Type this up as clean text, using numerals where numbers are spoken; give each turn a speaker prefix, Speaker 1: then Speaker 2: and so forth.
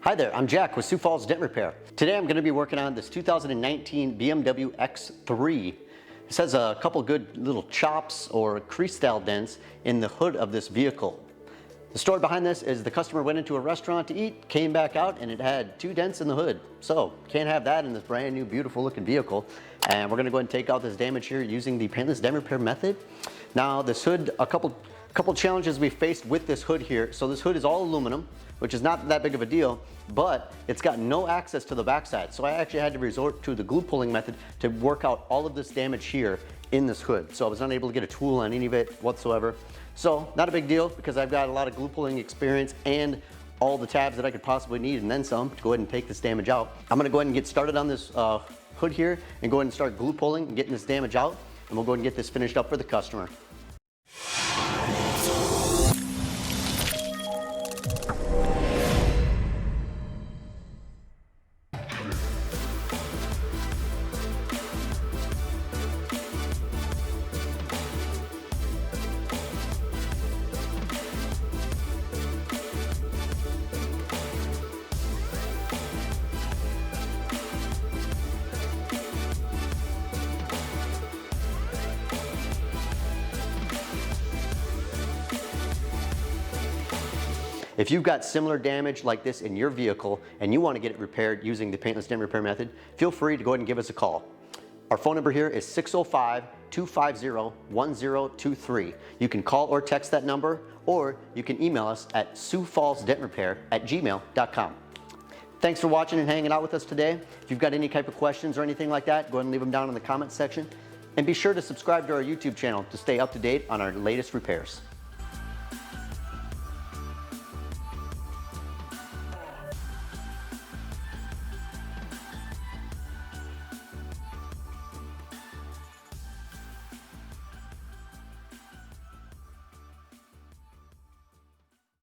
Speaker 1: Hi there, I'm Jack with Sioux Falls Dent Repair. Today I'm going to be working on this 2019 BMW X3. This has a couple good little chops or crease-style dents in the hood of this vehicle. The story behind this is the customer went into a restaurant to eat, came back out, and it had 2 dents in the hood. So, can't have that in this brand new, beautiful looking vehicle. And we're going to go ahead and take out this damage here using the Paintless Dent Repair method. Now, this hood, a couple challenges we faced with this hood here. So this hood is all aluminum, which is not that big of a deal, but it's got no access to the backside. So I actually had to resort to the glue pulling method to work out all of this damage here in this hood. So I was unable to get a tool on any of it whatsoever. So not a big deal because I've got a lot of glue pulling experience and all the tabs that I could possibly need and then some to go ahead and take this damage out. I'm gonna go ahead and get started on this hood here and go ahead and start glue pulling and getting this damage out, and we'll go ahead and get this finished up for the customer. If you've got similar damage like this in your vehicle and you want to get it repaired using the Paintless Dent Repair method, feel free to go ahead and give us a call. Our phone number here is 605-250-1023. You can call or text that number, or you can email us at siouxfallsdentrepair@gmail.com. Thanks for watching and hanging out with us today. If you've got any type of questions or anything like that, go ahead and leave them down in the comments section. And be sure to subscribe to our YouTube channel to stay up to date on our latest repairs.